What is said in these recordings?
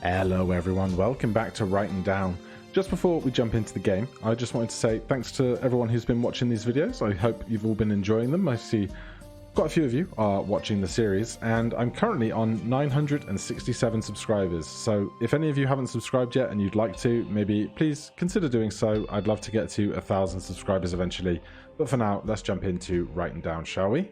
Hello everyone, welcome back to Writing Down. Just before we jump into the game, I just wanted to say thanks to everyone who's been watching these videos. I hope you've all been enjoying them. I see quite a few of you are watching the series, and I'm currently on 967 subscribers. So if any of you haven't subscribed yet and you'd like to, maybe please consider doing so. I'd love to get to 1,000 subscribers eventually. But for now, let's jump into Writing Down, shall we?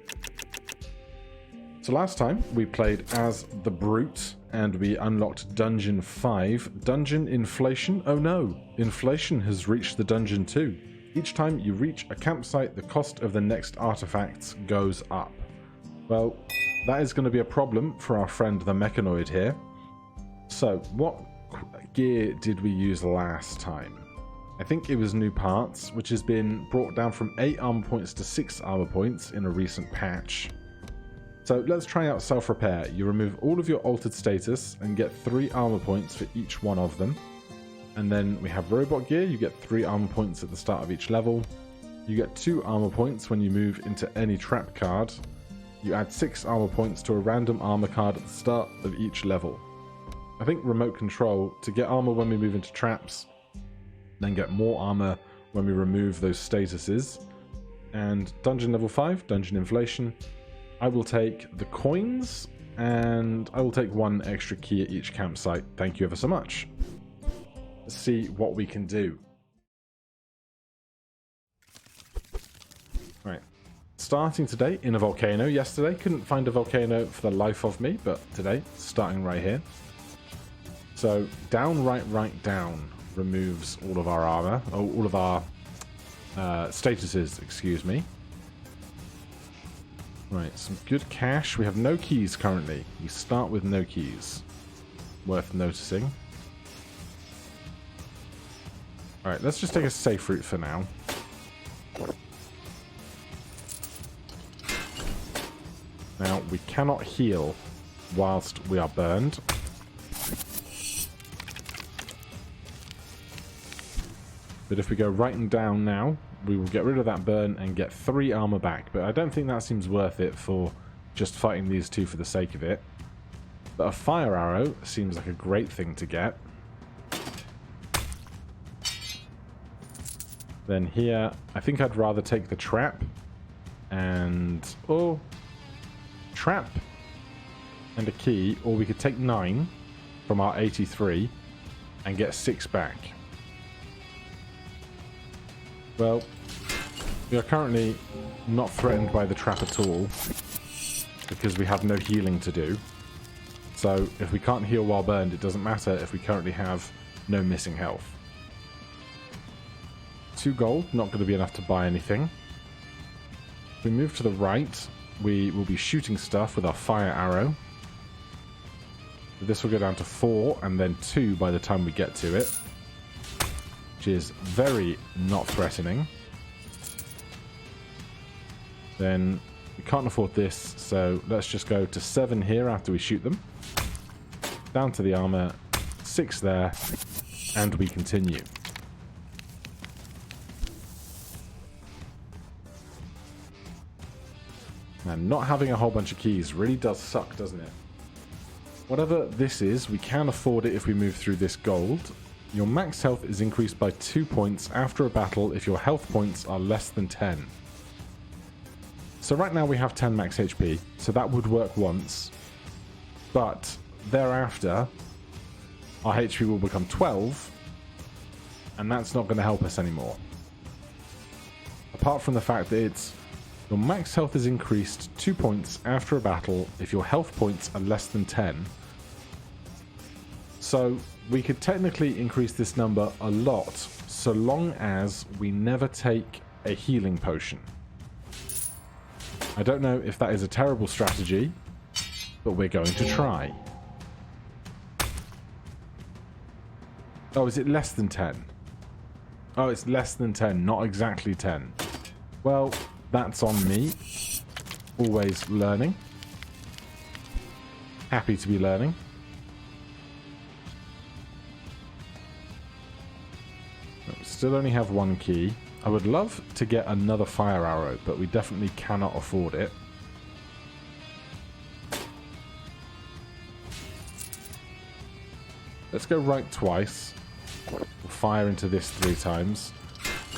So last time we played as the Brute and we unlocked Dungeon 5. Dungeon Inflation? Oh no, inflation has reached the dungeon too. Each time you reach a campsite, the cost of the next artifacts goes up. Well, that is going to be a problem for our friend the Mechanoid here. So what gear did we use last time? I think it was new parts, which has been brought down from 8 armor points to 6 armor points in a recent patch. So let's try out self-repair. You remove all of your altered status and get 3 armor points for each one of them. And then we have robot gear. You get 3 armor points at the start of each level. You get 2 armor points when you move into any trap card. You add 6 armor points to a random armor card at the start of each level. I think remote control to get armor when we move into traps, then get more armor when we remove those statuses. And dungeon level 5, dungeon inflation. I will take the coins, and I will take 1 extra key at each campsite. Thank you ever so much. Let's see what we can do. Right. Starting today in a volcano. Yesterday, couldn't find a volcano for the life of me, but today, starting right here. So, down, right, down removes all of our armor, all of our statuses, excuse me. Right, some good cash. We have no keys currently. We start with no keys. Worth noticing. Alright, let's just take a safe route for now. Now, we cannot heal whilst we are burned. But if we go right and down now, we will get rid of that burn and get 3 armor back. But I don't think that seems worth it for just fighting these two for the sake of it. But a fire arrow seems like a great thing to get. Then here, I think I'd rather take the trap. And... oh, trap and a key. Or we could take 9 from our 83 and get 6 back. Well, we are currently not threatened by the trap at all, because we have no healing to do. So if we can't heal while burned, it doesn't matter if we currently have no missing health. 2 gold, not going to be enough to buy anything. If we move to the right, we will be shooting stuff with our fire arrow. This will go down to 4 and then 2 by the time we get to it, which is very not threatening. Then we can't afford this, so let's just go to 7 here after we shoot them. Down to the armor, 6 there, and we continue. And not having a whole bunch of keys really does suck, doesn't it? Whatever this is, we can afford it if we move through this gold. Your max health is increased by 2 points after a battle if your health points are less than 10. So right now we have 10 max HP, so that would work once. But thereafter, our HP will become 12, and that's not going to help us anymore. Apart from the fact that your max health is increased 2 points after a battle if your health points are less than 10. So we could technically increase this number a lot, so long as we never take a healing potion. I don't know if that is a terrible strategy, but we're going to try. Oh, is it less than 10? Oh, it's less than 10, not exactly 10. Well, that's on me. Always learning. Happy to be learning. Still only have 1 key. I would love to get another fire arrow, but we definitely cannot afford it. Let's go right twice. We'll fire into this 3 times.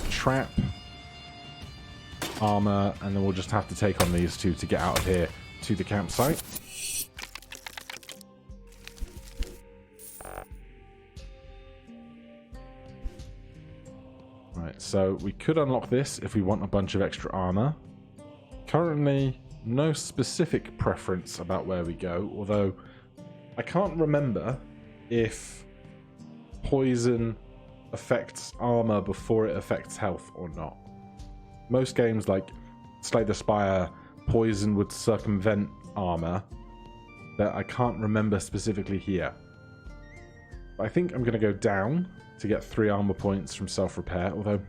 Trap. Armor. And then we'll just have to take on these 2 to get out of here to the campsite. Right, so we could unlock this if we want a bunch of extra armor. Currently, no specific preference about where we go, although I can't remember if poison affects armor before it affects health or not. Most games like Slay the Spire, poison would circumvent armor, but I can't remember specifically here. But I think I'm going to go down to get 3 armor points from self-repair, although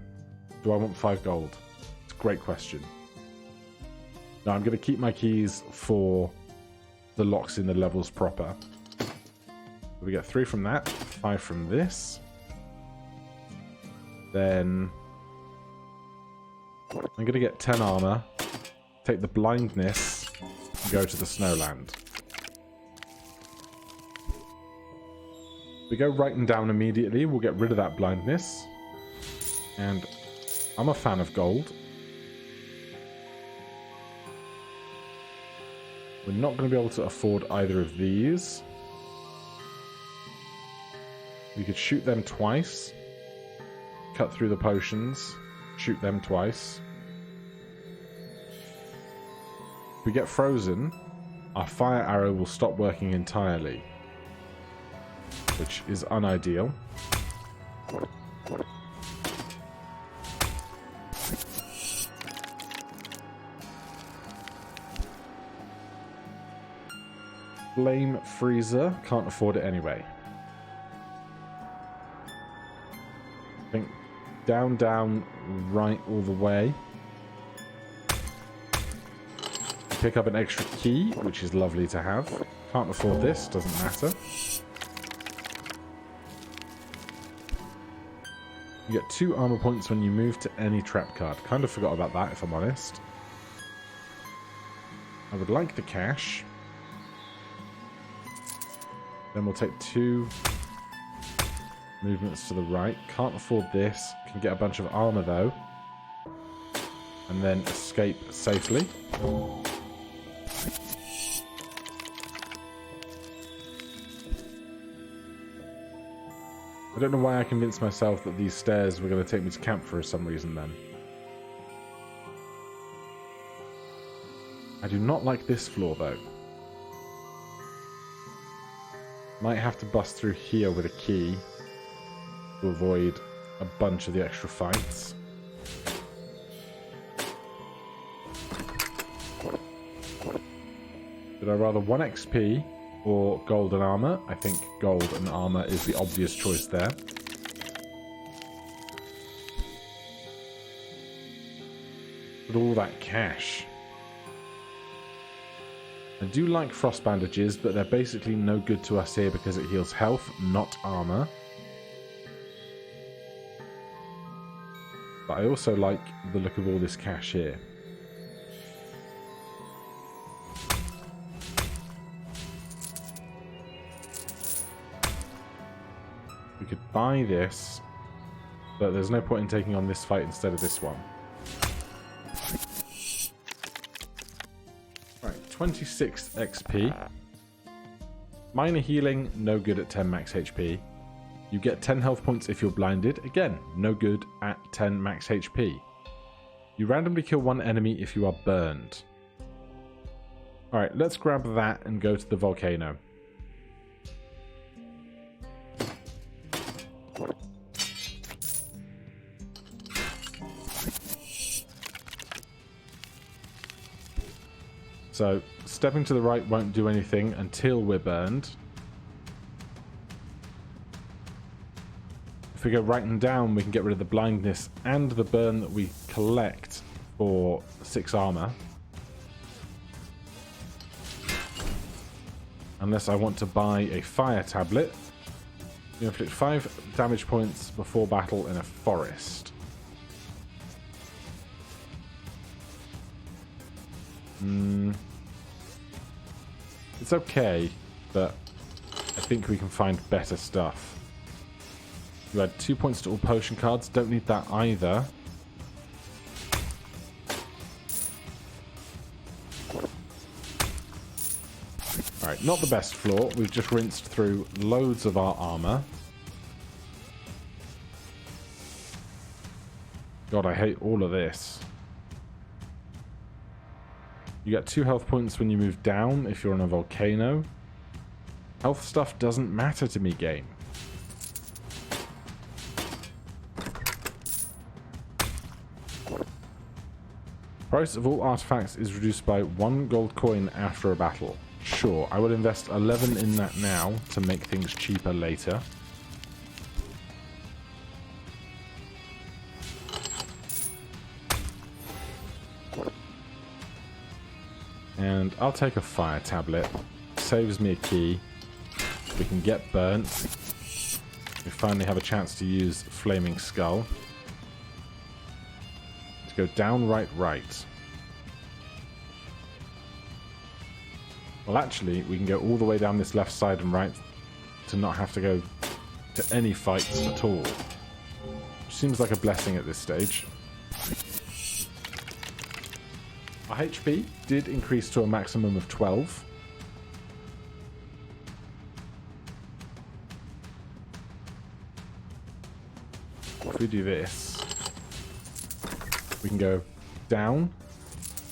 do I want 5 gold? It's a great question. Now I'm going to keep my keys for the locks in the levels proper. We get 3 from that, 5 from this. Then I'm going to get 10 armor, take the blindness, and go to the snowland. We go right and down immediately, we'll get rid of that blindness. And I'm a fan of gold. We're not going to be able to afford either of these. We could shoot them twice. Cut through the potions. Shoot them twice. If we get frozen, our fire arrow will stop working entirely, which is unideal. Flame freezer, can't afford it anyway. I think down, down, right all the way. Pick up an extra key, which is lovely to have. Can't afford this, doesn't matter. You get 2 armor points when you move to any trap card. Kind of forgot about that, if I'm honest. I would like the cash. Then we'll take 2 movements to the right. Can't afford this. Can get a bunch of armor, though. And then escape safely. I don't know why I convinced myself that these stairs were going to take me to camp for some reason then. I do not like this floor though. Might have to bust through here with a key to avoid a bunch of the extra fights. Did I rather 1 XP or gold and armor? I think gold and armor is the obvious choice there. But all that cash. I do like frost bandages, but they're basically no good to us here because it heals health, not armor. But I also like the look of all this cash here. We could buy this, but there's no point in taking on this fight instead of this one. Right, 26 XP. Minor healing, no good at 10 max HP. You get 10 health points if you're blinded. Again, no good at 10 max HP. You randomly kill 1 enemy if you are burned. Alright, let's grab that and go to the volcano. So, stepping to the right won't do anything until we're burned. If we go right and down, we can get rid of the blindness and the burn that we collect for 6 armor. Unless I want to buy a fire tablet. You inflict 5 damage points before battle in a forest. It's okay, but I think we can find better stuff. You add 2 points to all potion cards. Don't need that either. Alright, not the best floor. We've just rinsed through loads of our armor. God, I hate all of this. You get 2 health points when you move down if you're on a volcano. Health stuff doesn't matter to me, game. Price of all artifacts is reduced by 1 gold coin after a battle. Sure, I will invest 11 in that now to make things cheaper later. And I'll take a fire tablet. Saves me a key. We can get burnt. We finally have a chance to use Flaming Skull. To go down, right. Well, actually, we can go all the way down this left side and right to not have to go to any fights at all. Which seems like a blessing at this stage. Our HP did increase to a maximum of 12. If we do this, we can go down,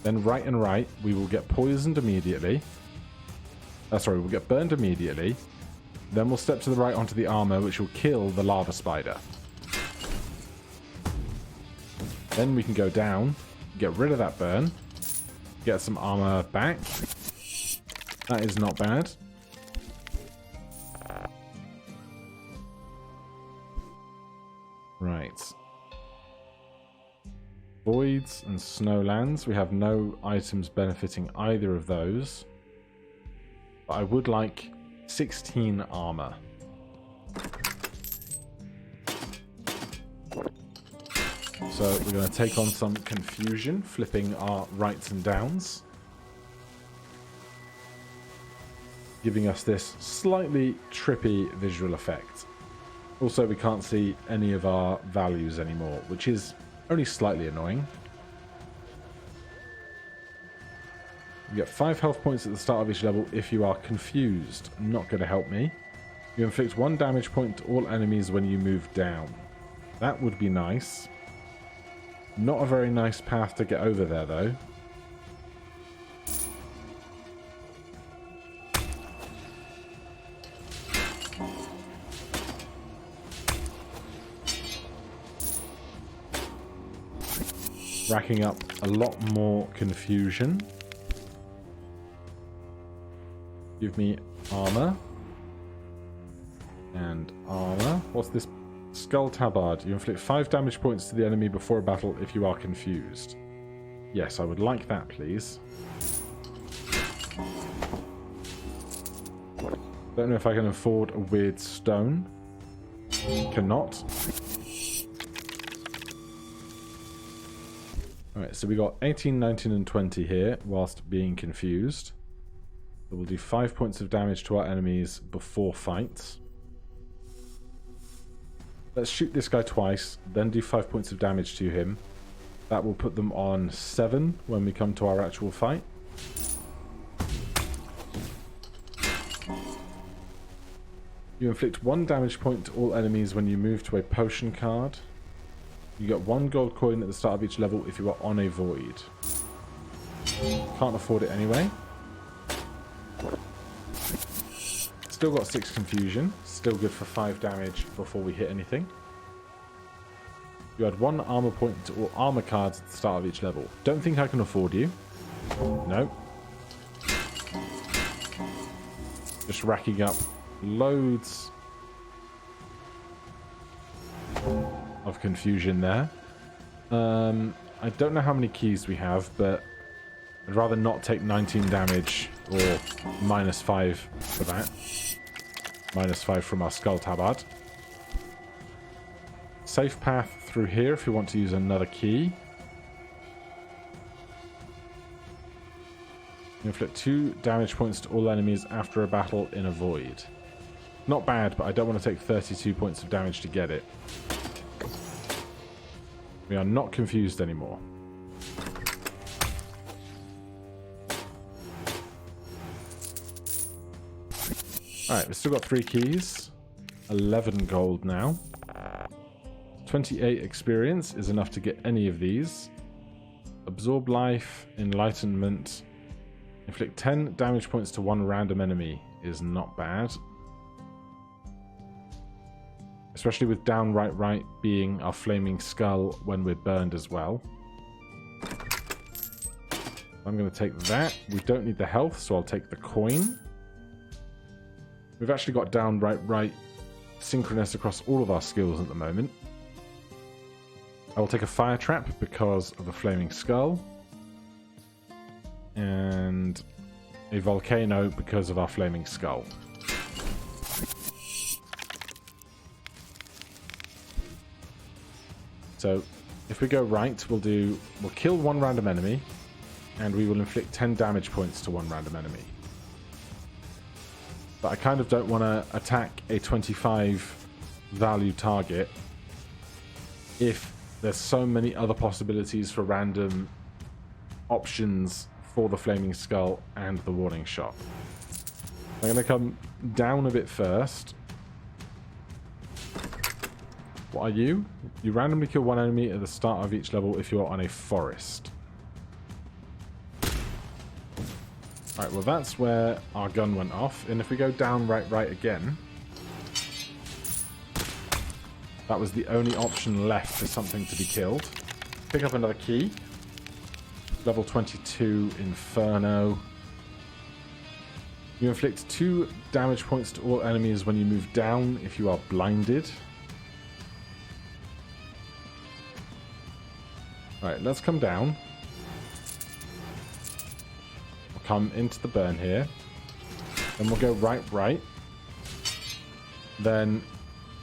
then right and right. We will get poisoned immediately. Sorry, we'll get burned immediately. Then we'll step to the right onto the armor, which will kill the lava spider. Then we can go down, get rid of that burn, get some armor back. That is not bad. Right. Voids and snowlands. We have no items benefiting either of those. But I would like 16 armor. So we're going to take on some confusion, flipping our rights and downs. Giving us this slightly trippy visual effect. Also, we can't see any of our values anymore, which is only slightly annoying. You get 5 health points at the start of each level if you are confused. Not going to help me. You inflict 1 damage point to all enemies when you move down. That would be nice. Not a very nice path to get over there, though. Racking up a lot more confusion. Give me armor. And armor. What's this? Skull Tabard. You inflict 5 damage points to the enemy before a battle if you are confused. Yes, I would like that, please. Don't know if I can afford a weird stone. Cannot. Alright, so we got 18, 19, and 20 here, whilst being confused. So we'll do 5 points of damage to our enemies before fights. Let's shoot this guy twice, then do 5 points of damage to him. That will put them on 7 when we come to our actual fight. You inflict 1 damage point to all enemies when you move to a potion card. You get 1 gold coin at the start of each level if you are on a void. Can't afford it anyway. Still got 6 confusion. Still good for 5 damage before we hit anything. You add 1 armor point to all armor cards at the start of each level. Don't think I can afford you. No. Just racking up loads of confusion there. I don't know how many keys we have, but I'd rather not take 19 damage or -5 for that. -5 from our Skull Tabard. Safe path through here if you want to use another key. You inflict 2 damage points to all enemies after a battle in a void. Not bad, but I don't want to take 32 points of damage to get it. We are not confused anymore. Alright, we've still got 3 keys. 11 gold now. 28 experience is enough to get any of these. Absorb life, enlightenment. Inflict 10 damage points to one random enemy is not bad. Especially with downright right being our flaming skull when we're burned as well. I'm going to take that. We don't need the health, so I'll take the coin. We've actually got downright right synchronous across all of our skills at the moment. I will take a fire trap because of a flaming skull. And a volcano because of our flaming skull. So if we go right, we'll kill one random enemy, and we will inflict 10 damage points to one random enemy. But I kind of don't want to attack a 25 value target if there's so many other possibilities for random options for the flaming skull and the warning shot. I'm going to come down a bit first. What are you? You randomly kill one enemy at the start of each level if you're on a forest. Alright, well that's where our gun went off. And if we go down right again, that was the only option left for something to be killed. Pick up another key. Level 22 Inferno. You inflict 2 damage points to all enemies when you move down if you are blinded. Alright, let's come down. We'll come into the burn here. Then we'll go right. Then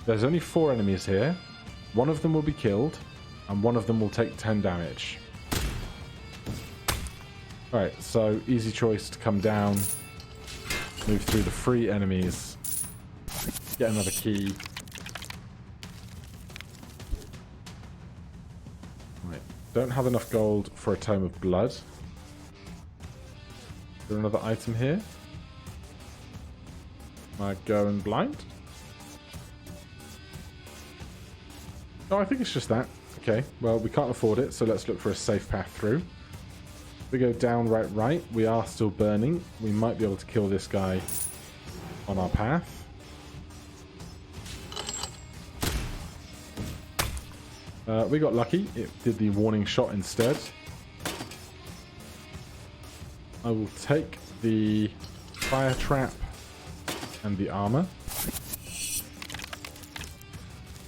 there's only 4 enemies here. One of them will be killed, and one of them will take 10 damage. Alright, so easy choice to come down, move through the 3 enemies, get another key. Right, don't have enough gold for a Tome of Blood. Is there another item here? Am I going blind? Oh, I think it's just that. Okay, well, we can't afford it, so let's look for a safe path through. We go down right. We are still burning. We might be able to kill this guy on our path. We got lucky. It did the warning shot instead. I will take the fire trap and the armor.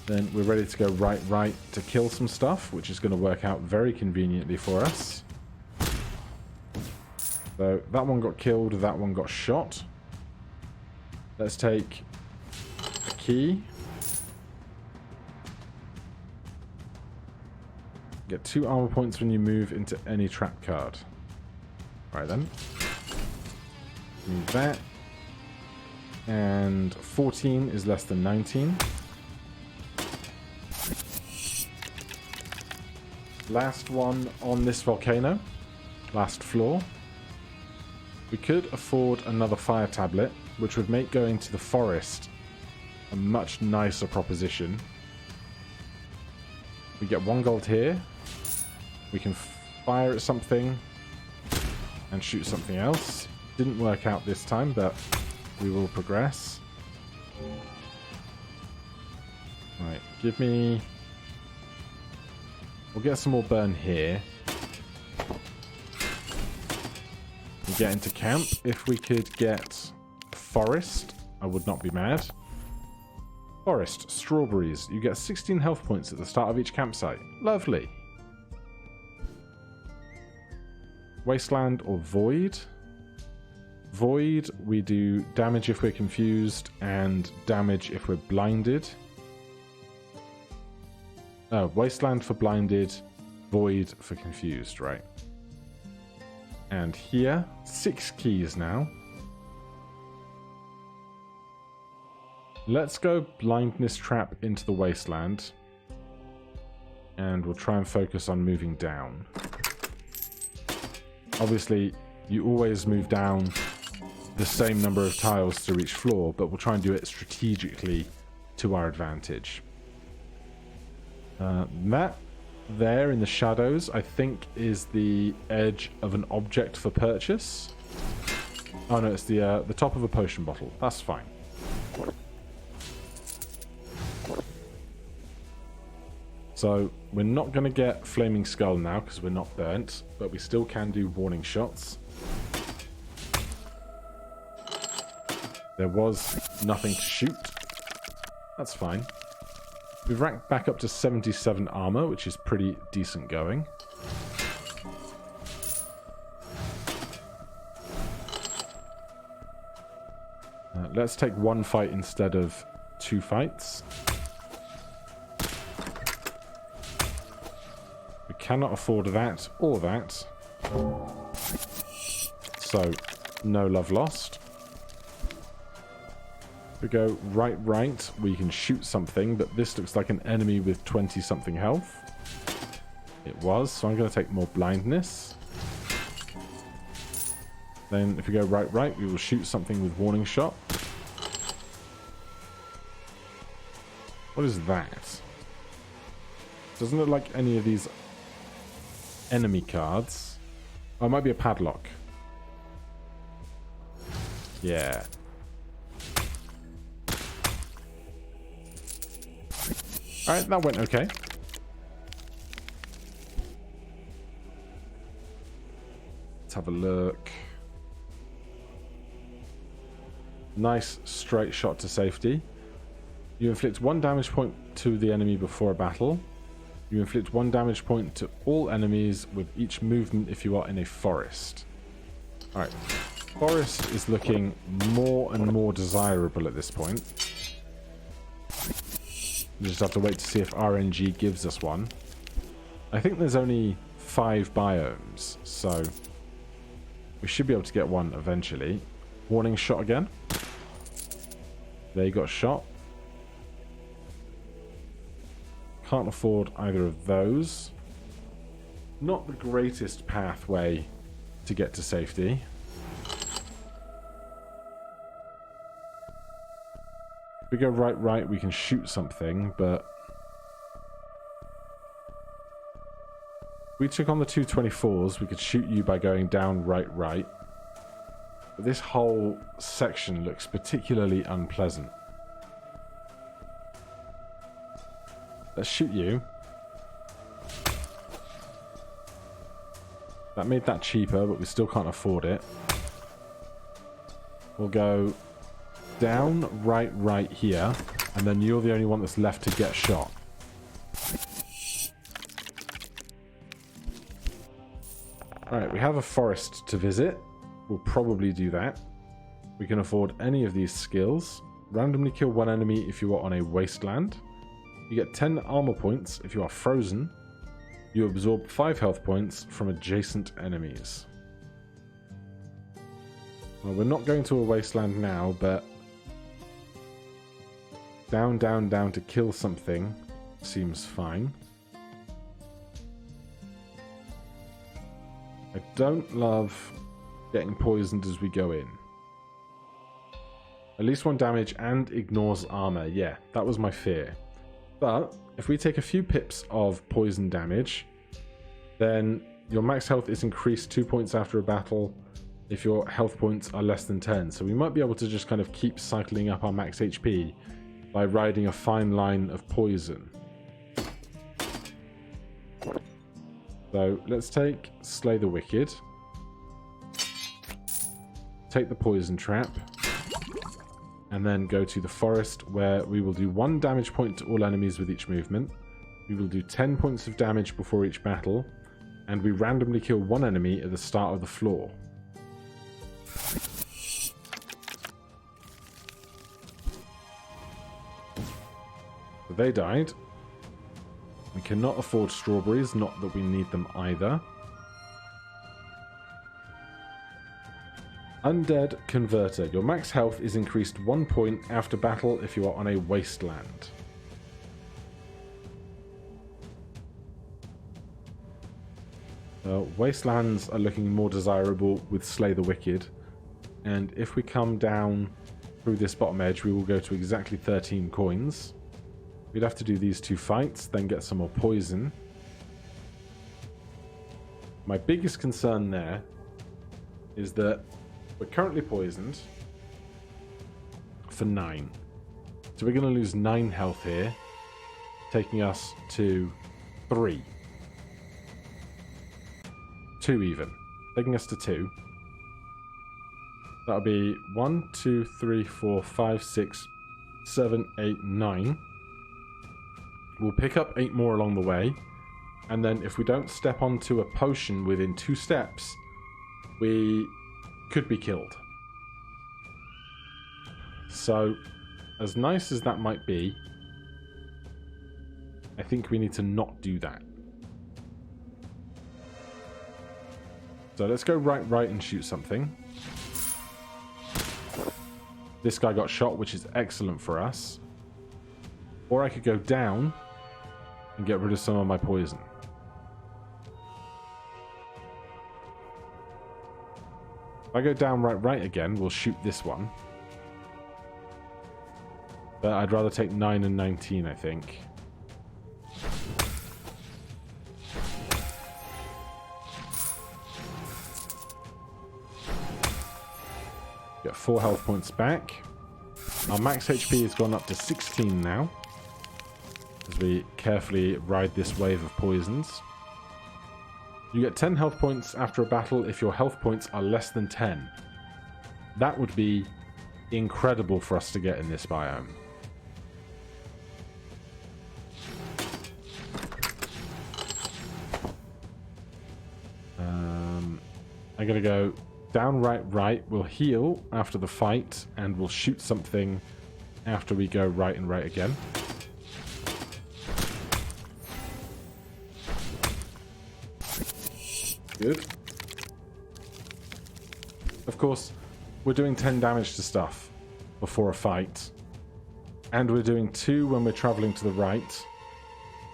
Then we're ready to go right to kill some stuff, which is going to work out very conveniently for us. So that one got killed, that one got shot. Let's take a key. Get 2 armor points when you move into any trap card. Right then. Move that. And 14 is less than 19. Last one on this volcano. Last floor. We could afford another fire tablet, which would make going to the forest a much nicer proposition. We get 1 gold here. We can fire at something and shoot something else. Didn't work out this time, but we will progress. Right, give me... We'll get some more burn here. We get into camp. If we could get a forest, I would not be mad. Forest, strawberries. You get 16 health points at the start of each campsite. Lovely. Wasteland or Void. Void, we do damage if we're confused and damage if we're blinded. Oh, Wasteland for blinded, Void for confused, right? And here, 6 keys now. Let's go blindness trap into the wasteland. And we'll try and focus on moving down. Obviously, you always move down the same number of tiles to each floor, but we'll try and do it strategically to our advantage. That there in the shadows, I think, is the edge of an object for purchase. Oh no, it's the top of a potion bottle. That's fine. So we're not going to get Flaming Skull now because we're not burnt, but we still can do warning shots. There was nothing to shoot. That's fine. We've ranked back up to 77 armor, which is pretty decent going. Let's take one fight instead of 2 fights. We cannot afford that or that. So, no love lost. We go right, we can shoot something, but this looks like an enemy with 20-something health. It was, so I'm going to take more blindness. Then if we go right, we will shoot something with warning shot. What is that? Doesn't look like any of these enemy cards. Oh, it might be a padlock. Yeah. Alright, that went okay. Let's have a look. Nice straight shot to safety. You inflict 1 damage point to the enemy before a battle. You inflict 1 damage point to all enemies with each movement if you are in a forest. Alright. Forest is looking more and more desirable at this point. We just have to wait to see if RNG gives us one. I think there's only 5 biomes, so we should be able to get one eventually. Warning shot again. They got shot. Can't afford either of those. Not the greatest pathway to get to safety. If we go right, we can shoot something, but if we took on the 224s, we could shoot you by going down right. But this whole section looks particularly unpleasant. Let's shoot you. That made that cheaper, but we still can't afford it. We'll go down right here, and then you're the only one that's left to get shot. Alright, we have a forest to visit. We'll probably do that. We can afford any of these skills. Randomly kill 1 enemy if you are on a wasteland. You get 10 armor points if you are frozen. You absorb 5 health points from adjacent enemies. Well, we're not going to a wasteland now, but down to kill something seems fine. I don't love getting poisoned as we go in. At least 1 damage and ignores armor. Yeah, that was my fear. But if we take a few pips of poison damage, then your max health is increased 2 points after a battle if your health points are less than 10. So we might be able to just kind of keep cycling up our max HP by riding a fine line of poison. So let's take Slay the Wicked. Take the poison trap. And then go to the forest, where we will do 1 damage point to all enemies with each movement. We will do 10 points of damage before each battle. And we randomly kill 1 enemy at the start of the floor. So they died. We cannot afford strawberries, not that we need them either. Undead Converter. Your max health is increased 1 point after battle if you are on a wasteland. Wastelands are looking more desirable with Slay the Wicked. And if we come down through this bottom edge, we will go to exactly 13 coins. We'd have to do these 2 fights, then get some more poison. My biggest concern there is that we're currently poisoned for 9. So we're going to lose 9 health here, taking us to 3. 2 even. Taking us to 2. That'll be 1, 2, 3, 4, 5, 6, 7, 8, 9. We'll pick up 8 more along the way. And then if we don't step onto a potion within 2 steps, we could be killed. So, as nice as that might be, I think we need to not do that. So let's go right, and shoot something. This guy got shot, which is excellent for us. Or I could go down and get rid of some of my poison. If I go down right again, we'll shoot this one. But I'd rather take 9 and 19, I think. Get 4 health points back. Our max HP has gone up to 16 now, as we carefully ride this wave of poisons. You get 10 health points after a battle if your health points are less than 10. That would be incredible for us to get in this biome. I'm going to go down right. We'll heal after the fight, and we'll shoot something after we go right and right again. Good. Of course, we're doing 10 damage to stuff before a fight. And we're doing 2 when we're traveling to the right.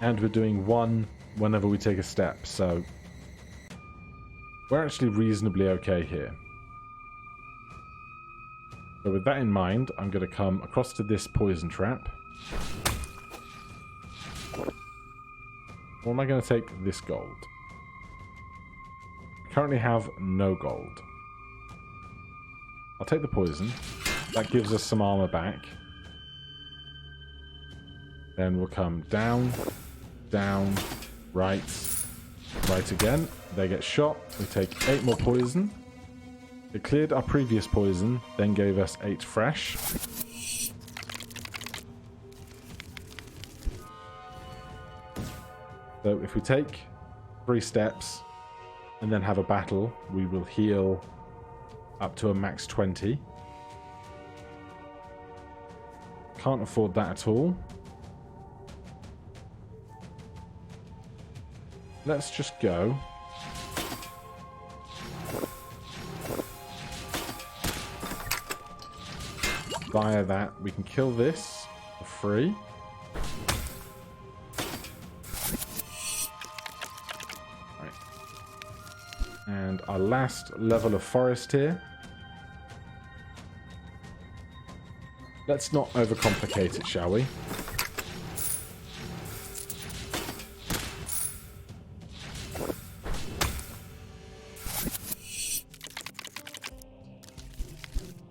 And we're doing 1 whenever we take a step, so we're actually reasonably okay here. So with that in mind, I'm going to come across to this poison trap. Or am I going to take this gold? I currently have no gold. I'll take the poison. That gives us some armor back. Then we'll come down, right again. They get shot. We take 8 more poison. It cleared our previous poison, then gave us 8 fresh. So if we take 3 steps and then have a battle, we will heal up to a max 20. Can't afford that at all. Let's just go. Via that, we can kill this for free. Right. And our last level of forest here. Let's not overcomplicate it, shall we?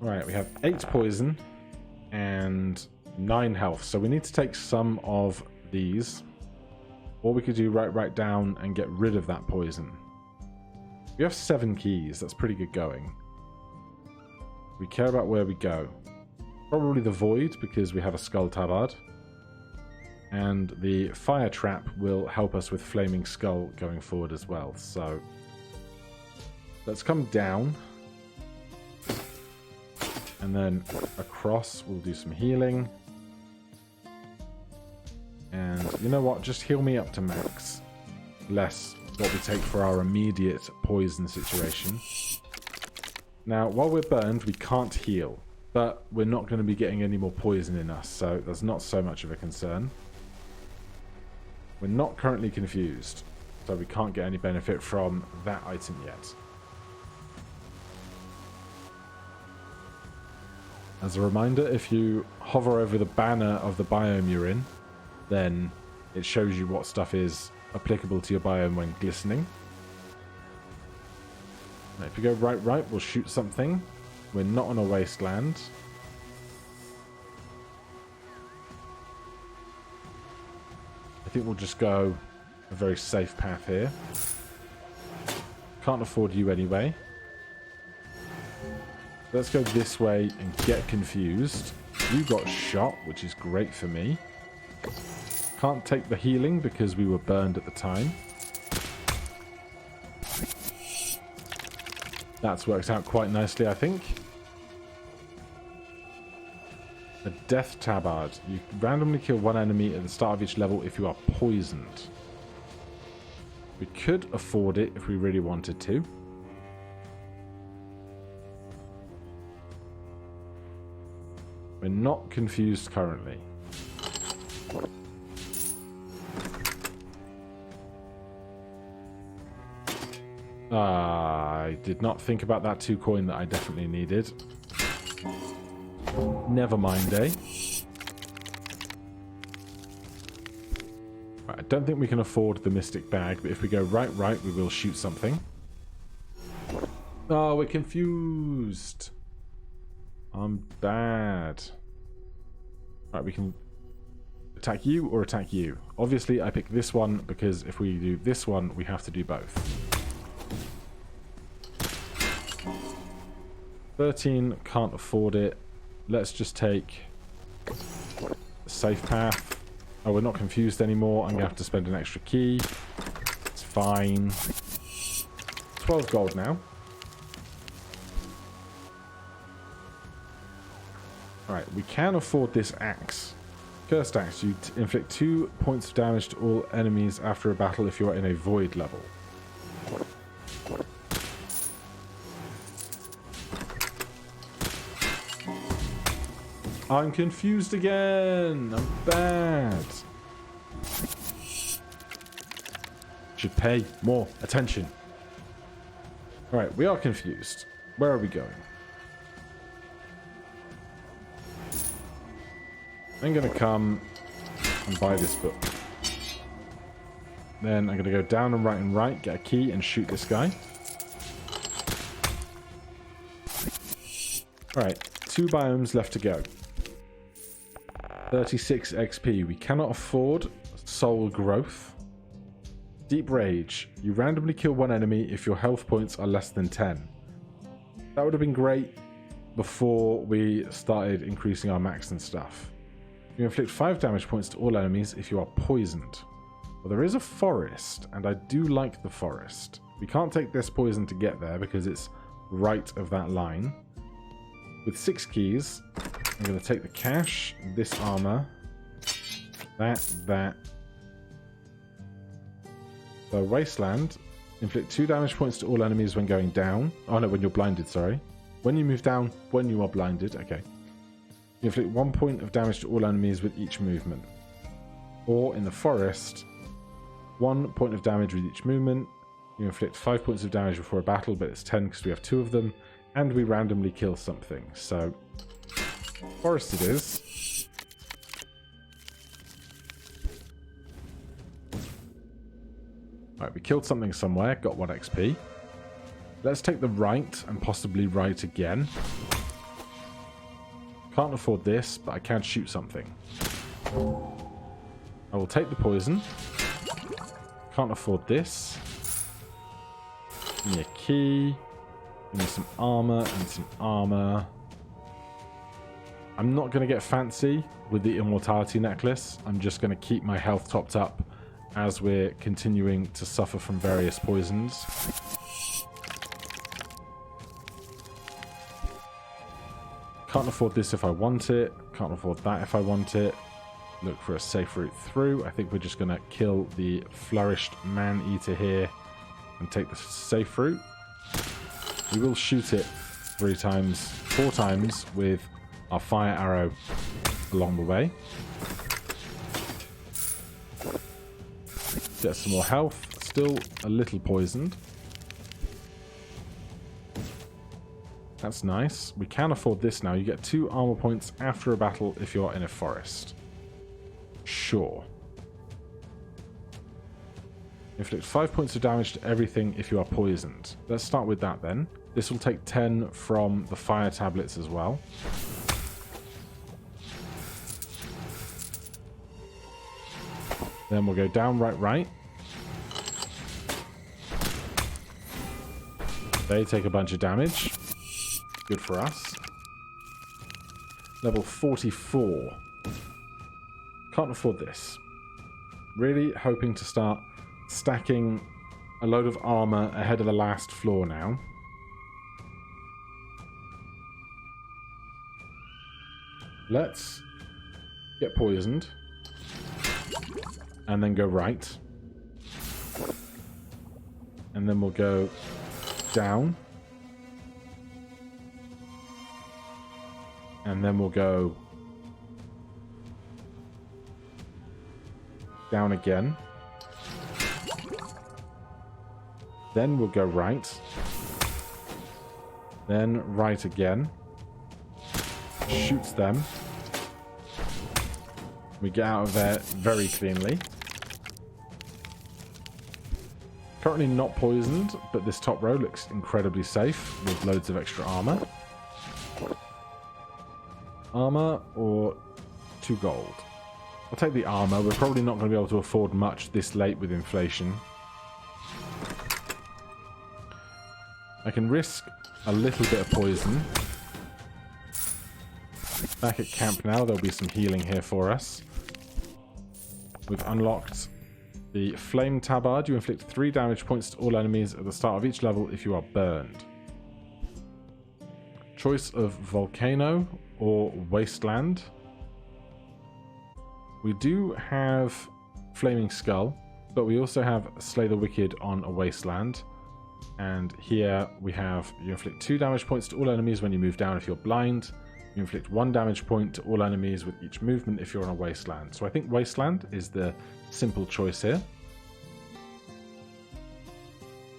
Right, we have 8 poison and 9 health, so we need to take some of these, or we could do right down and get rid of that poison. We have 7 keys. That's pretty good going. We care about where we go. Probably the void, because we have a skull tabard, and the fire trap will help us with flaming skull going forward as well. So let's come down. And then across, we'll do some healing. And you know what? Just heal me up to max. Less what we take for our immediate poison situation. Now, while we're burned, we can't heal. But we're not going to be getting any more poison in us, so that's not so much of a concern. We're not currently confused, so we can't get any benefit from that item yet. As a reminder, if you hover over the banner of the biome you're in, then it shows you what stuff is applicable to your biome when glistening. Now, if you go right, we'll shoot something. We're not on a wasteland. I think we'll just go a very safe path here. Can't afford you anyway. Let's go this way and get confused. You got shot, which is great for me. Can't take the healing because we were burned at the time. That's worked out quite nicely, I think. A death tabard. You randomly kill one enemy at the start of each level if you are poisoned. We could afford it if we really wanted to. We're not confused currently. I did not think about that 2 coin that I definitely needed. Never mind, eh? Right, I don't think we can afford the mystic bag, but if we go right, we will shoot something. Oh, we're confused. I'm bad. Right, we can attack you or attack you. Obviously, I pick this one because if we do this one, we have to do both. 13, can't afford it. Let's just take the safe path. Oh, we're not confused anymore. I'm going to have to spend an extra key. It's fine. 12 gold now. Alright, we can afford this axe. Cursed axe. You inflict 2 points of damage to all enemies after a battle if you are in a void level. I'm confused again. I'm bad. Should pay more attention. Alright, we are confused. Where are we going? I'm going to come and buy this book. Then I'm going to go down and right, get a key and shoot this guy. Alright, 2 biomes left to go. 36 XP. We cannot afford soul growth. Deep Rage. You randomly kill one enemy if your health points are less than 10. That would have been great before we started increasing our max and stuff. You inflict 5 damage points to all enemies if you are poisoned. Well, there is a forest, and I do like the forest. We can't take this poison to get there because it's right of that line. With 6 keys, I'm going to take the cash, this armor, that. The Wasteland. Inflict 2 damage points to all enemies when going down. Oh no, when you're blinded, sorry. When you move down, when you are blinded. Okay. You inflict 1 point of damage to all enemies with each movement. Or in the forest, 1 point of damage with each movement. You inflict 5 points of damage before a battle, but it's 10 because we have 2 of them. And we randomly kill something. So, forest it is. Right, we killed something somewhere, got 1 XP. Let's take the right and possibly right again. Can't afford this, but I can shoot something. I will take the poison. Can't afford this. Give me a key. Give me some armor and some armor. I'm not going to get fancy with the immortality necklace. I'm just going to keep my health topped up as we're continuing to suffer from various poisons. Can't afford this if I want it. Can't afford that if I want it. Look for a safe route through. I think we're just going to kill the flourished man-eater here and take the safe route. We will shoot it 3 times, 4 times with our fire arrow along the way. Get some more health. Still a little poisoned. That's nice. We can afford this now. You get 2 armor points after a battle if you're in a forest. Sure. Inflict 5 points of damage to everything if you are poisoned. Let's start with that then. This will take 10 from the fire tablets as well. Then we'll go down, right. They take a bunch of damage. Good for us. Level 44. Can't afford this. Really hoping to start stacking a load of armor ahead of the last floor now. Let's get poisoned. And then go right. And then we'll go down. And then we'll go down again. Then we'll go right. Then right again. Shoots them. We get out of there very cleanly. Currently not poisoned, but this top row looks incredibly safe with loads of extra armor. Armor or 2 gold? I'll take the armor. We're probably not going to be able to afford much this late with inflation. I can risk a little bit of poison. Back at camp now, there'll be some healing here for us. We've unlocked the Flame Tabard. You inflict 3 damage points to all enemies at the start of each level if you are burned. Choice of Volcano or Wasteland. We do have Flaming Skull, but we also have Slay the Wicked on a Wasteland. And here we have, you inflict 2 damage points to all enemies when you move down if you're blind. You inflict 1 damage point to all enemies with each movement if you're on a Wasteland. So I think Wasteland is the simple choice here.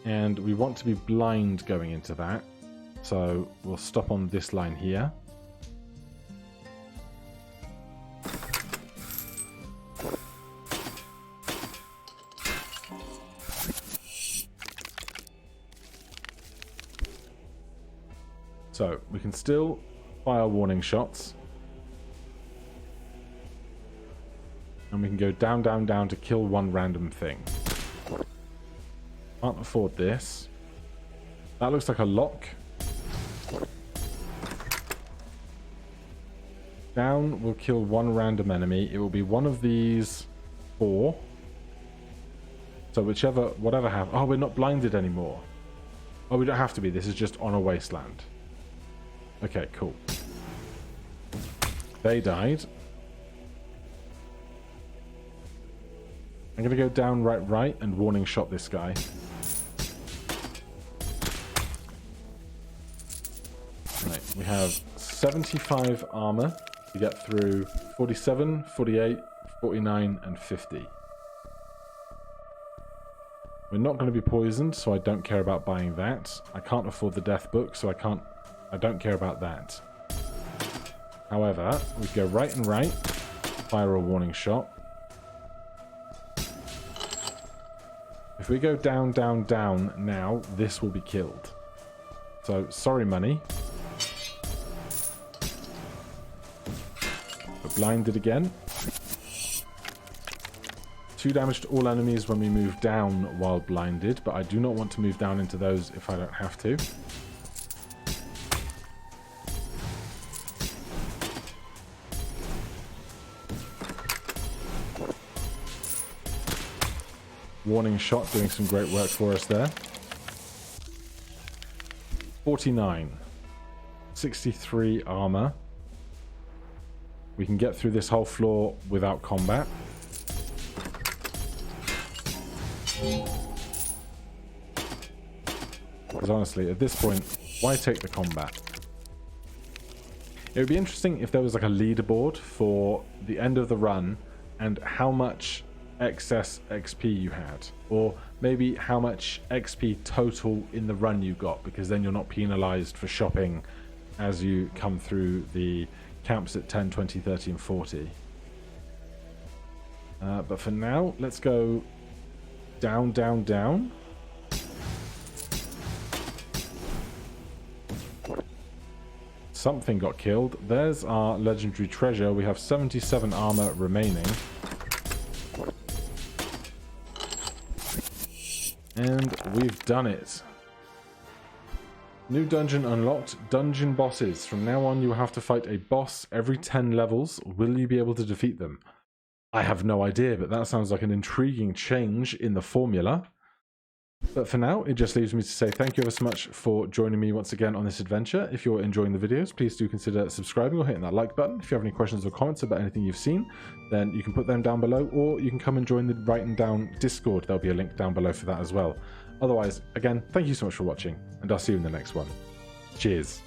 And we want to be blind going into that. So we'll stop on this line here. So we can still fire warning shots. And we can go down, down, down to kill one random thing. Can't afford this. That looks like a lock. Down will kill one random enemy. It will be one of these 4. So whatever happens. Oh, we're not blinded anymore. Oh, we don't have to be. This is just on a wasteland. Okay, cool. They died. I'm going to go down, right, and warning shot this guy. Right, we have 75 armor to get through 47, 48, 49, and 50. We're not going to be poisoned, so I don't care about buying that. I can't afford the death book, so I don't care about that. However, we go right and right, fire a warning shot. If we go down, down, down now, this will be killed. So, sorry money. We're blinded again. 2 damage to all enemies when we move down while blinded, but I do not want to move down into those if I don't have to. Warning shot doing some great work for us there. 49. 63 armor. We can get through this whole floor without combat. Because honestly, at this point, why take the combat? It would be interesting if there was like a leaderboard for the end of the run and how much excess XP you had, or maybe how much XP total in the run you got, because then you're not penalized for shopping as you come through the camps at 10, 20, 30 and 40. But for now, let's go down, down, down. Something got killed. There's our legendary treasure. We have 77 armor remaining. And we've done it. New dungeon unlocked. Dungeon bosses. From now on, you have to fight a boss every 10 levels. Will you be able to defeat them? I have no idea, but that sounds like an intriguing change in the formula. But for now, it just leaves me to say thank you ever so much for joining me once again on this adventure. If you're enjoying the videos, please do consider subscribing or hitting that like button. If you have any questions or comments about anything you've seen, then you can put them down below, or you can come and join the Writing Down Discord. There'll be a link down below for that as well. Otherwise, again, thank you so much for watching, and I'll see you in the next one. Cheers.